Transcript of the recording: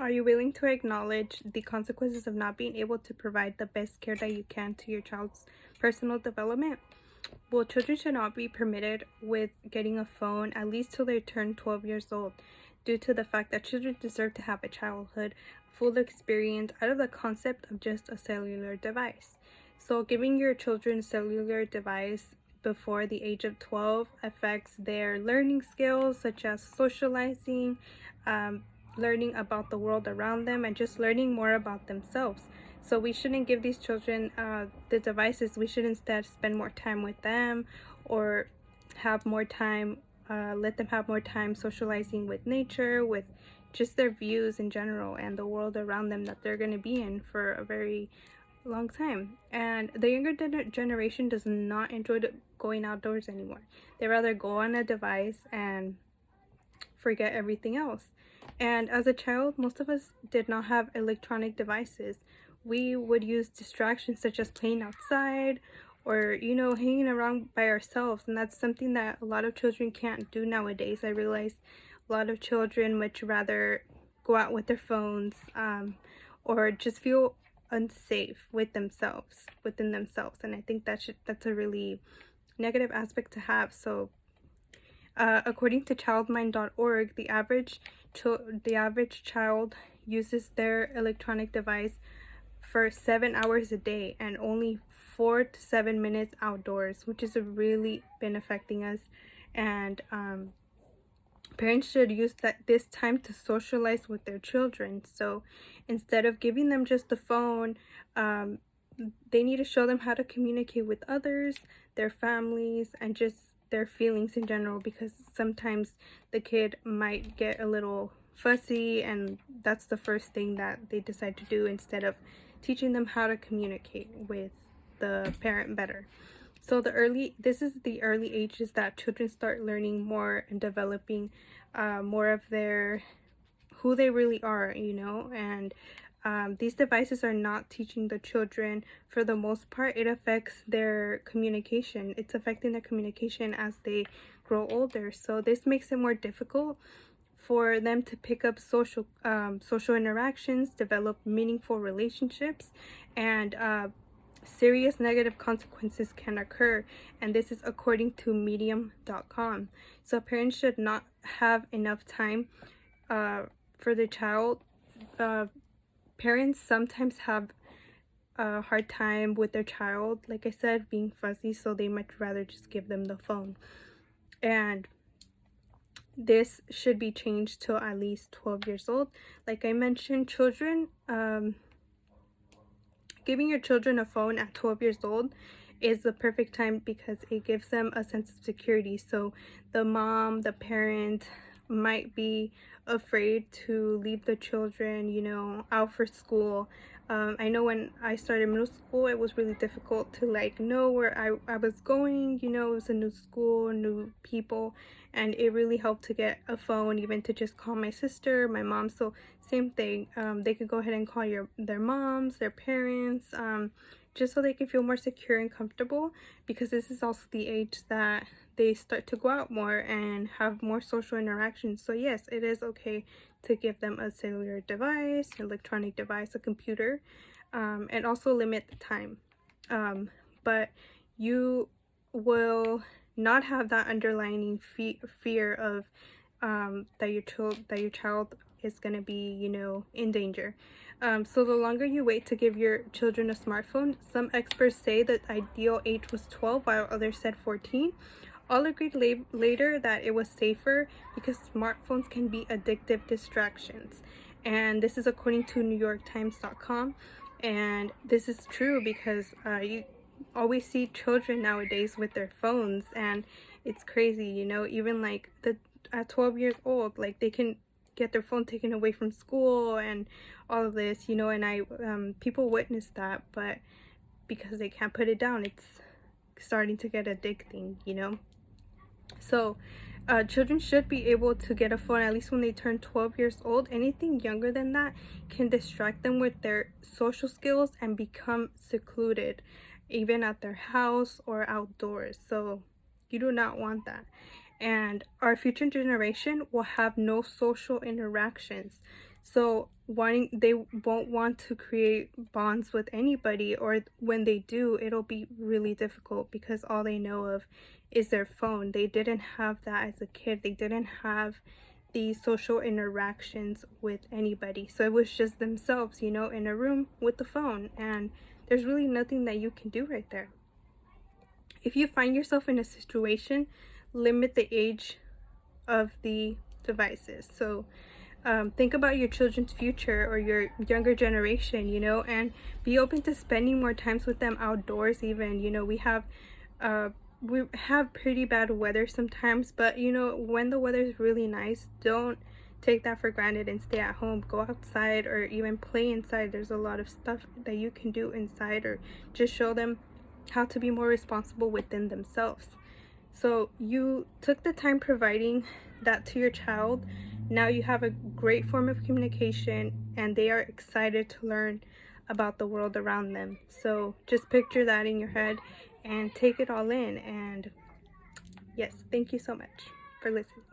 Are you willing to acknowledge the consequences of not being able to provide the best care that you can to your child's personal development? Well, children should not be permitted with getting a phone at least till they turn 12 years old, due to the fact that children deserve to have a childhood full experience out of the concept of just a cellular device. So giving your children a cellular device before the age of 12 affects their learning skills, such as socializing, um, learning about the world around them, and just learning more about themselves. So we shouldn't give these children the devices. We should instead spend more time with them, or have more time, let them have more time socializing with nature, with just their views in general and the world around them that they're going to be in for a very long time. And the younger generation does not enjoy going outdoors anymore. They rather go on a device and forget everything else. And as a child, most of us did not have electronic devices. We would use distractions such as playing outside, or hanging around by ourselves, and that's something that a lot of children can't do nowadays. I realize a lot of children much rather go out with their phones, or just feel unsafe within themselves, and I think that's a really negative aspect to have. So according to childmind.org, the average child uses their electronic device for 7 hours a day and only 4 to 7 minutes outdoors, which is really been affecting us. And parents should use this time to socialize with their children. So instead of giving them just the phone, they need to show them how to communicate with others, their families, and just their feelings in general, because sometimes the kid might get a little fussy, and that's the first thing that they decide to do instead of teaching them how to communicate with the parent better. So this is the early ages that children start learning more and developing more of their who they really are, and these devices are not teaching the children. For the most part, it affects their communication. It's affecting their communication as they grow older. So this makes it more difficult for them to pick up social interactions, develop meaningful relationships, and serious negative consequences can occur. And this is according to medium.com. So parents should not have enough time for the child. Parents sometimes have a hard time with their child, like I said, being fuzzy, so they much rather just give them the phone. And this should be changed to at least 12 years old. Like I mentioned, giving your children a phone at 12 years old is the perfect time, because it gives them a sense of security. So the parent might be afraid to leave the children, out for school. I know when I started middle school, it was really difficult to know where I was going. It was a new school, new people, and it really helped to get a phone, even to just call my sister, my mom. So same thing, they could go ahead and call their moms, their parents, just so they can feel more secure and comfortable, because this is also the age that they start to go out more and have more social interactions. So yes, it is okay to give them a cellular device, electronic device, a computer, and also limit the time. But you will not have that underlying fear of that your child is going to be, in danger. So the longer you wait to give your children a smartphone, some experts say that the ideal age was 12, while others said 14. All agreed later that it was safer because smartphones can be addictive distractions. And this is according to NewYorkTimes.com. And this is true because you always see children nowadays with their phones, and it's crazy, even at 12 years old, like they can get their phone taken away from school and all of this, and people witness that, but because they can't put it down, it's starting to get addicting. So children should be able to get a phone at least when they turn 12 years old. Anything younger than that can distract them with their social skills and become secluded, even at their house or outdoors. So you do not want that. And our future generation will have no social interactions. So they won't want to create bonds with anybody, or when they do, it'll be really difficult because all they know of is their phone. They didn't have that as a kid. They didn't have these social interactions with anybody. So it was just themselves, you know, in a room with the phone, and there's really nothing that you can do right there. If you find yourself in a situation, limit the age of the devices. So think about your children's future or your younger generation, you know, and be open to spending more times with them outdoors. Even, you know, we have pretty bad weather sometimes, but you know, when the weather is really nice, don't take that for granted and stay at home. Go outside or even play inside. There's a lot of stuff that you can do inside, or just show them how to be more responsible within themselves. So you took the time providing that to your child. Now you have a great form of communication, and they are excited to learn about the world around them. So just picture that in your head and take it all in. And yes, thank you so much for listening.